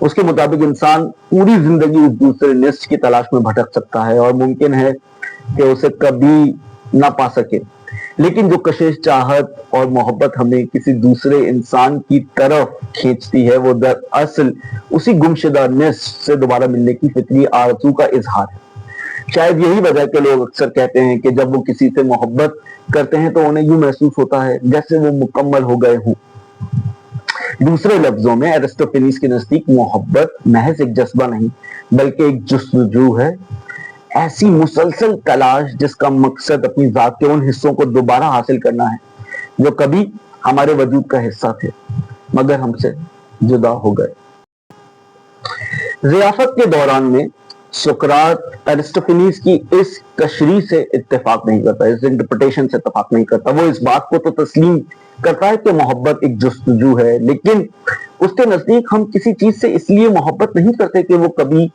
اس کے مطابق انسان پوری زندگی اس دوسرے نصف کی تلاش میں بھٹک سکتا ہے اور ممکن ہے کہ اسے کبھی نہ پا سکے، لیکن جو کشش، چاہت اور محبت ہمیں کسی دوسرے انسان کی طرف کھینچتی ہے وہ دراصل اسی گمشدہ نصف سے دوبارہ ملنے کی فطری آرزو کا اظہار ہے۔ شاید یہی وجہ کہ لوگ اکثر کہتے ہیں کہ جب وہ کسی سے محبت کرتے ہیں تو انہیں یوں محسوس ہوتا ہے جیسے وہ مکمل ہو گئے ہوں۔ دوسرے لفظوں میں ایرسٹوفینیس کے نزدیک محبت محض ایک جذبہ نہیں بلکہ ایک جستجو ہے، ایسی مسلسل تلاش جس کا مقصد اپنی ذات کے ان حصوں کو دوبارہ حاصل کرنا ہے جو کبھی ہمارے وجود کا حصہ تھے مگر ہم سے جدا ہو گئے۔ ضیافت کے دوران میں سقراط ایرسٹوفینیس کی اس تشریح سے اتفاق نہیں کرتا، اس انٹرپریٹیشن سے اتفاق نہیں کرتا۔ وہ اس بات کو تو تسلیم کرتا ہے کہ محبت ایک جستجو ہے، لیکن اس کے نزدیک ہم کسی چیز سے اس لیے محبت نہیں کرتے کہ وہ کبھی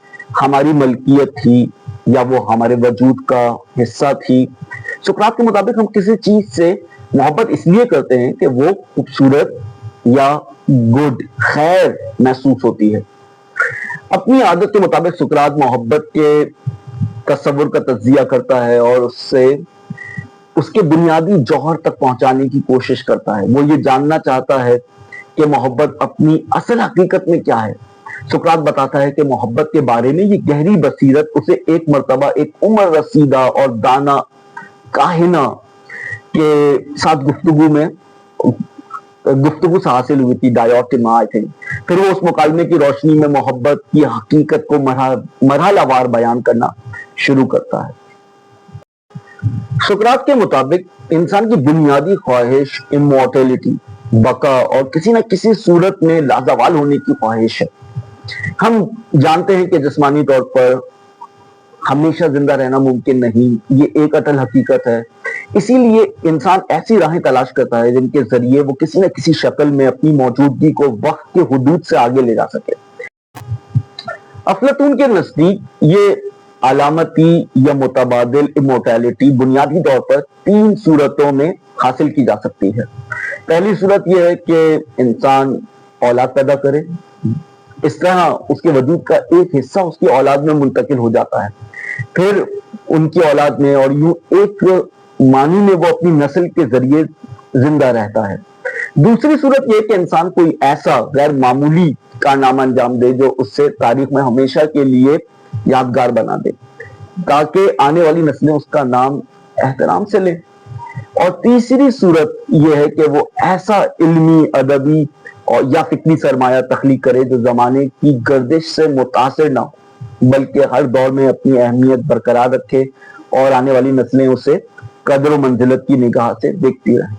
ہماری ملکیت تھی یا وہ ہمارے وجود کا حصہ تھی۔ سقراط کے مطابق ہم کسی چیز سے محبت اس لیے کرتے ہیں کہ وہ خوبصورت یا گڈ، خیر محسوس ہوتی ہے۔ اپنی عادت کے مطابق سقراط محبت کے تصور کا تجزیہ کرتا ہے اور اس کے بنیادی جوہر تک پہنچانے کی کوشش کرتا ہے۔ وہ یہ جاننا چاہتا ہے کہ محبت اپنی اصل حقیقت میں کیا ہے۔ سقراط بتاتا ہے کہ محبت کے بارے میں یہ گہری بصیرت اسے ایک مرتبہ ایک عمر رسیدہ اور دانا کاہنہ کے ساتھ گفتگو سے حاصل ہوئی تھی، ڈائیوٹیما آئی تھنک۔ پھر وہ اس مکالمے کی روشنی میں محبت کی حقیقت کو مرحلہ وار بیان کرنا شروع کرتا ہے۔ سقراط کے مطابق انسان کی بنیادی خواہش امورٹیلٹی، بقا اور کسی نہ کسی صورت میں لازوال ہونے کی خواہش ہے۔ ہم جانتے ہیں کہ جسمانی طور پر ہمیشہ زندہ رہنا ممکن نہیں، یہ ایک اٹل حقیقت ہے۔ اسی لیے انسان ایسی راہیں تلاش کرتا ہے جن کے ذریعے وہ کسی نہ کسی شکل میں اپنی موجودگی کو وقت کے حدود سے آگے لے جا سکے۔ افلاطون کے نزدیک یہ علامتی یا متبادل امورٹیلٹی بنیادی طور پر 3 صورتوں میں حاصل کی جا سکتی ہے۔ پہلی صورت یہ ہے کہ انسان اولاد پیدا کرے، اس طرح اس کے وجود کا ایک حصہ اس کی اولاد میں منتقل ہو جاتا ہے، پھر ان کی اولاد میں اور یوں ایک معنی میں وہ اپنی نسل کے ذریعے زندہ رہتا ہے۔ دوسری صورت یہ کہ انسان کوئی ایسا غیر معمولی کارنامہ انجام دے جو اس سے تاریخ میں ہمیشہ کے لیے یادگار بنا دے تاکہ آنے والی نسلیں اس کا نام احترام سے لیں۔ اور تیسری صورت یہ ہے کہ وہ ایسا علمی، ادبی اور یا فکری سرمایہ تخلیق کرے جو زمانے کی گردش سے متاثر نہ ہو بلکہ ہر دور میں اپنی اہمیت برقرار رکھے اور آنے والی نسلیں اسے قدر و منزلت کی نگاہ سے دیکھتی رہیں۔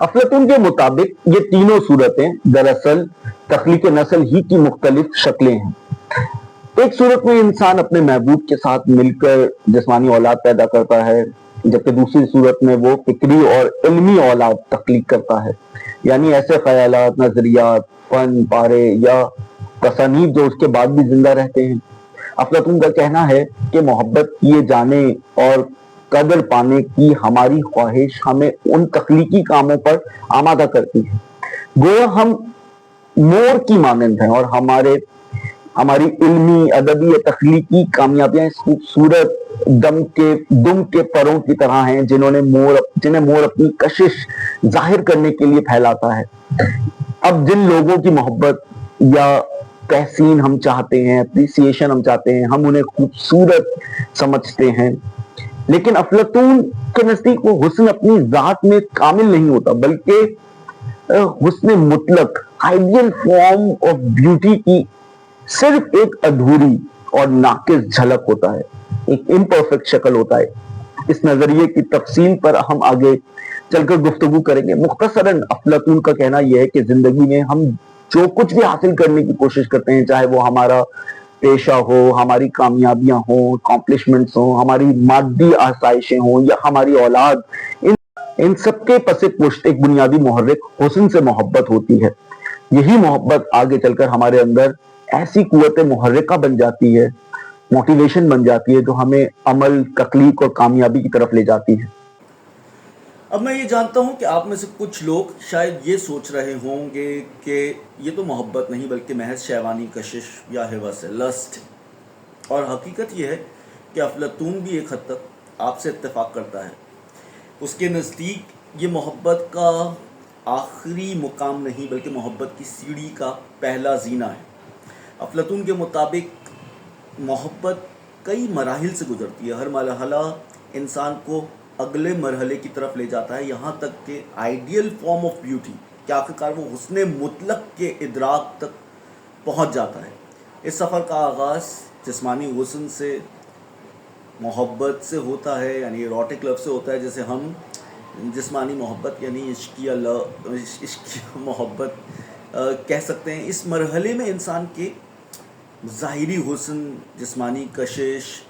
افلاطون کے مطابق یہ تینوں صورتیں دراصل تخلیق نسل ہی کی مختلف شکلیں ہیں۔ ایک صورت میں انسان اپنے محبوب کے ساتھ مل کر جسمانی اولاد پیدا کرتا ہے، جبکہ دوسری صورت میں وہ فکری اور علمی اولاد تخلیق کرتا ہے، یعنی ایسے خیالات، نظریات، فن پارے یا تصانیف جو اس کے بعد بھی زندہ رہتے ہیں۔ افلاطون کا کہنا ہے کہ محبت کیے جانے اور قدر پانے کی ہماری خواہش ہمیں ان تخلیقی کاموں پر آمادہ کرتی ہے، گویا ہم مور کی مانند ہیں اور ہماری علمی، ادبی یا تخلیقی کامیابیاں اس خوبصورت دم کے پروں کی طرح ہیں جنہیں مور اپنی کشش ظاہر کرنے کے لیے پھیلاتا ہے۔ اب جن لوگوں کی محبت یا تحسین ہم چاہتے ہیں، اپریسیشن ہم چاہتے ہیں، ہم انہیں خوبصورت سمجھتے ہیں، لیکن افلاطون کے نزدیک وہ حسن اپنی ذات میں کامل نہیں ہوتا بلکہ حسن مطلق، آئیڈیل فارم آف بیوٹی کی صرف ایک ادھوری اور ناقص جھلک ہوتا ہے، ایک امپرفیکٹ شکل ہوتا ہے۔ اس نظریے کی تفصیل پر ہم آگے چل کر گفتگو کریں گے۔ مختصراً افلاطون کا کہنا یہ ہے کہ زندگی میں ہم جو کچھ بھی حاصل کرنے کی کوشش کرتے ہیں، چاہے وہ ہمارا پیشہ ہو، ہماری کامیابیاں ہوں، اکمپلشمنٹس ہوں، ہماری مادی آسائشیں ہوں یا ہماری اولاد، ان سب کے پس پشت ایک بنیادی محرک حسن سے محبت ہوتی ہے۔ یہی محبت آگے چل کر ہمارے اندر ایسی قوت محرکہ بن جاتی ہے، موٹیویشن بن جاتی ہے جو ہمیں عمل، تخلیق اور کامیابی کی طرف لے جاتی ہے۔ اب میں یہ جانتا ہوں کہ آپ میں سے کچھ لوگ شاید یہ سوچ رہے ہوں گے کہ یہ تو محبت نہیں بلکہ محض شہوانی کشش یا ہوس ہے، لسٹ. اور حقیقت یہ ہے کہ افلاطون بھی ایک حد تک آپ سے اتفاق کرتا ہے. اس کے نزدیک یہ محبت کا آخری مقام نہیں بلکہ محبت کی سیڑھی کا پہلا زینہ ہے. افلاطون کے مطابق محبت کئی مراحل سے گزرتی ہے. ہر مرحلہ انسان کو اگلے مرحلے کی طرف لے جاتا ہے، یہاں تک کہ آئیڈیل فارم آف بیوٹی کہ آخرکار وہ حسن مطلق کے ادراک تک پہنچ جاتا ہے. اس سفر کا آغاز جسمانی حسن سے، محبت سے ہوتا ہے، یعنی ایروٹک لو سے ہوتا ہے، جیسے ہم جسمانی محبت یعنی عشقیہ محبت کہہ سکتے ہیں. اس مرحلے میں انسان کے ظاہری حسن، جسمانی کشش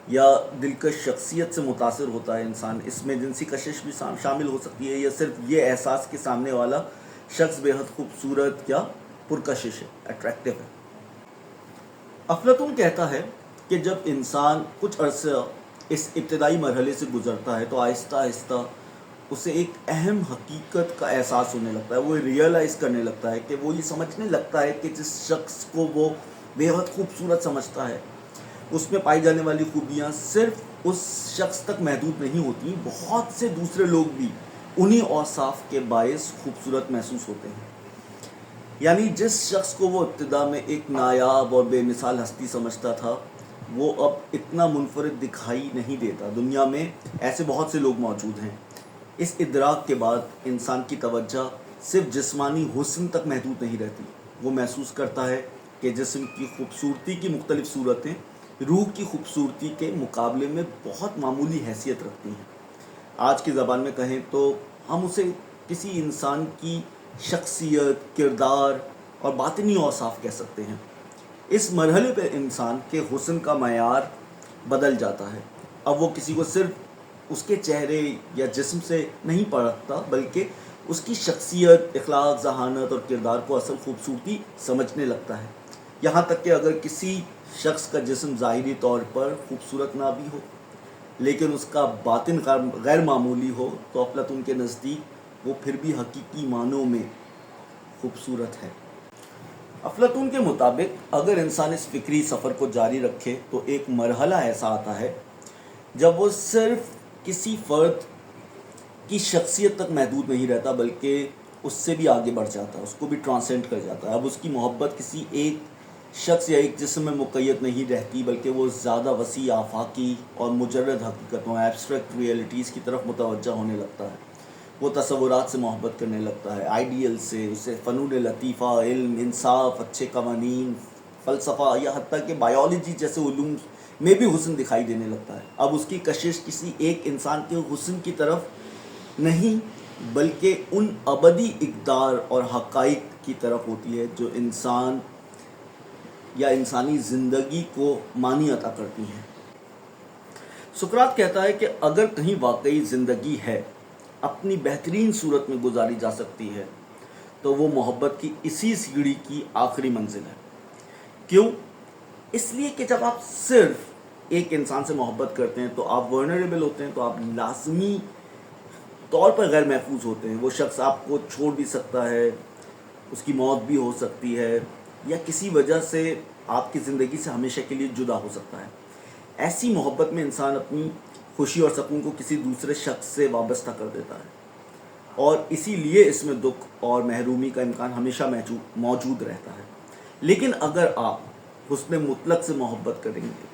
یا دلکش شخصیت سے متاثر ہوتا ہے انسان. اس میں جنسی کشش بھی شامل ہو سکتی ہے، یا صرف یہ احساس کہ سامنے والا شخص بے حد خوبصورت یا پرکشش ہے، اٹریکٹیو ہے. افلاطون کہتا ہے کہ جب انسان کچھ عرصہ اس ابتدائی مرحلے سے گزرتا ہے تو آہستہ آہستہ اسے ایک اہم حقیقت کا احساس ہونے لگتا ہے. وہ ریئلائز کرنے لگتا ہے کہ وہ یہ سمجھنے لگتا ہے کہ جس شخص کو وہ بے حد خوبصورت سمجھتا ہے اس میں پائی جانے والی خوبیاں صرف اس شخص تک محدود نہیں ہوتی، بہت سے دوسرے لوگ بھی انہی اوصاف کے باعث خوبصورت محسوس ہوتے ہیں. یعنی جس شخص کو وہ ابتدا میں ایک نایاب اور بے مثال ہستی سمجھتا تھا وہ اب اتنا منفرد دکھائی نہیں دیتا. دنیا میں ایسے بہت سے لوگ موجود ہیں. اس ادراک کے بعد انسان کی توجہ صرف جسمانی حسن تک محدود نہیں رہتی. وہ محسوس کرتا ہے کہ جسم کی خوبصورتی کی مختلف صورتیں روح کی خوبصورتی کے مقابلے میں بہت معمولی حیثیت رکھتی ہیں. آج کی زبان میں کہیں تو ہم اسے کسی انسان کی شخصیت، کردار اور باطنی اوصاف کہہ سکتے ہیں. اس مرحلے پہ انسان کے حسن کا معیار بدل جاتا ہے. اب وہ کسی کو صرف اس کے چہرے یا جسم سے نہیں پرکھتا بلکہ اس کی شخصیت، اخلاق، ذہانت اور کردار کو اصل خوبصورتی سمجھنے لگتا ہے. یہاں تک کہ اگر کسی شخص کا جسم ظاہری طور پر خوبصورت نہ بھی ہو لیکن اس کا باطن غیر معمولی ہو تو افلاطون کے نزدیک وہ پھر بھی حقیقی معنوں میں خوبصورت ہے. افلاطون کے مطابق اگر انسان اس فکری سفر کو جاری رکھے تو ایک مرحلہ ایسا آتا ہے جب وہ صرف کسی فرد کی شخصیت تک محدود نہیں رہتا بلکہ اس سے بھی آگے بڑھ جاتا ہے، اس کو بھی ٹرانسینڈ کر جاتا ہے. اب اس کی محبت کسی ایک شخص یا ایک جسم میں مقید نہیں رہتی بلکہ وہ زیادہ وسیع آفاقی اور مجرد حقیقتوں، ایبسٹریکٹ ریئلٹیز کی طرف متوجہ ہونے لگتا ہے. وہ تصورات سے محبت کرنے لگتا ہے، آئیڈیل سے. اسے فنون لطیفہ، علم، انصاف، اچھے قوانین، فلسفہ یا حتیٰ کہ بایولوجی جیسے علوم میں بھی حسن دکھائی دینے لگتا ہے. اب اس کی کشش کسی ایک انسان کے حسن کی طرف نہیں بلکہ ان ابدی اقدار اور حقائق کی طرف ہوتی ہے جو انسان یا انسانی زندگی کو معنی عطا کرتی ہیں. سقراط کہتا ہے کہ اگر کہیں واقعی زندگی ہے، اپنی بہترین صورت میں گزاری جا سکتی ہے تو وہ محبت کی اسی سیڑھی کی آخری منزل ہے. کیوں؟ اس لیے کہ جب آپ صرف ایک انسان سے محبت کرتے ہیں تو آپ ورنریبل ہوتے ہیں، تو آپ لازمی طور پر غیر محفوظ ہوتے ہیں. وہ شخص آپ کو چھوڑ بھی سکتا ہے، اس کی موت بھی ہو سکتی ہے، یا کسی وجہ سے آپ کی زندگی سے ہمیشہ کے لیے جدا ہو سکتا ہے. ایسی محبت میں انسان اپنی خوشی اور سکون کو کسی دوسرے شخص سے وابستہ کر دیتا ہے اور اسی لیے اس میں دکھ اور محرومی کا امکان ہمیشہ موجود رہتا ہے. لیکن اگر آپ حسن مطلق سے محبت کریں گے،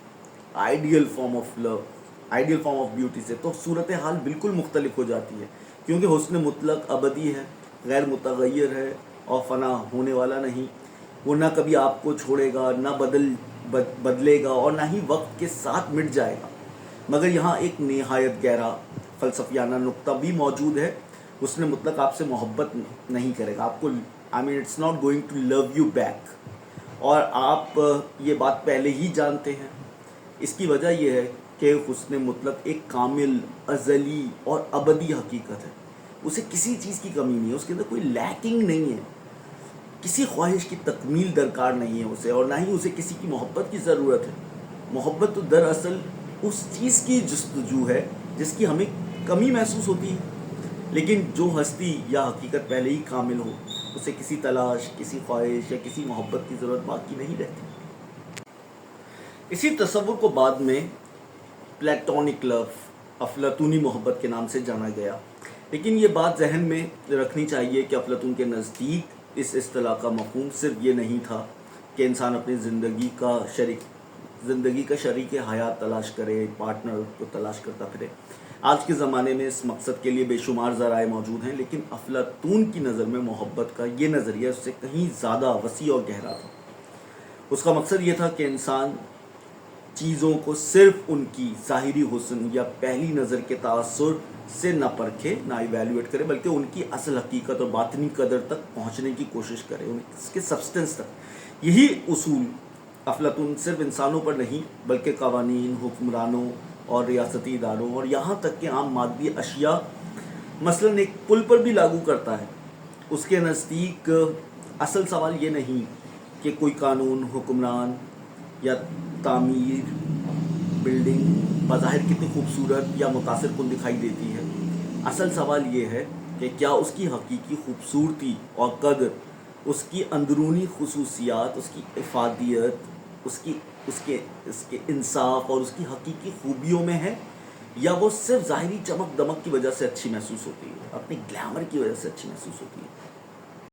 ideal form of love, ideal form of beauty سے، تو صورتحال بالکل مختلف ہو جاتی ہے. کیونکہ حسن مطلق ابدی ہے، غیر متغیر ہے اور فنا ہونے والا نہیں. وہ نہ کبھی آپ کو چھوڑے گا، نہ بدلے گا اور نہ ہی وقت کے ساتھ مٹ جائے گا. مگر یہاں ایک نہایت گہرا فلسفیانہ نقطہ بھی موجود ہے. حسن مطلق آپ سے محبت نہیں کرے گا، آپ کو it's not going to love you back. اور آپ یہ بات پہلے ہی جانتے ہیں. اس کی وجہ یہ ہے کہ حسن مطلق ایک کامل، ازلی اور ابدی حقیقت ہے. اسے کسی چیز کی کمی نہیں ہے، اس کے اندر کوئی لیکنگ نہیں ہے، کسی خواہش کی تکمیل درکار نہیں ہے اسے، اور نہ ہی اسے کسی کی محبت کی ضرورت ہے. محبت تو دراصل اس چیز کی جستجو ہے جس کی ہمیں کمی محسوس ہوتی ہے. لیکن جو ہستی یا حقیقت پہلے ہی کامل ہو اسے کسی تلاش، کسی خواہش یا کسی محبت کی ضرورت باقی نہیں رہتی۔ اسی تصور کو بعد میں پلیٹونک لو، افلاطونی محبت کے نام سے جانا گیا، لیکن یہ بات ذہن میں رکھنی چاہیے کہ افلاطون کے نزدیک اس اصطلاح کا مفہوم صرف یہ نہیں تھا کہ انسان اپنی زندگی کا شریک حیات تلاش کرے، پارٹنر کو تلاش کرتا پھرے۔ آج کے زمانے میں اس مقصد کے لیے بے شمار ذرائع موجود ہیں، لیکن افلاطون کی نظر میں محبت کا یہ نظریہ اس سے کہیں زیادہ وسیع اور گہرا تھا۔ اس کا مقصد یہ تھا کہ انسان چیزوں کو صرف ان کی ظاہری حسن یا پہلی نظر کے تاثر سے نہ پرکھے، نہ ایویلویٹ کرے، بلکہ ان کی اصل حقیقت اور باطنی قدر تک پہنچنے کی کوشش کرے، اس کے سبسٹنس تک۔ یہی اصول افلاطون صرف انسانوں پر نہیں بلکہ قوانین، حکمرانوں اور ریاستی اداروں اور یہاں تک کہ عام مادی اشیاء مثلاً ایک پل پر بھی لاگو کرتا ہے۔ اس کے نزدیک اصل سوال یہ نہیں کہ کوئی قانون، حکمران یا تعمیر، بلڈنگ بظاہر کتنی خوبصورت یا متاثر کن دکھائی دیتی ہے، اصل سوال یہ ہے کہ کیا اس کی حقیقی خوبصورتی اور قدر اس کی اندرونی خصوصیات، اس کی افادیت، اس کے انصاف اور اس کی حقیقی خوبیوں میں ہے، یا وہ صرف ظاہری چمک دمک کی وجہ سے اچھی محسوس ہوتی ہے، اپنے گلیمر کی وجہ سے اچھی محسوس ہوتی ہے۔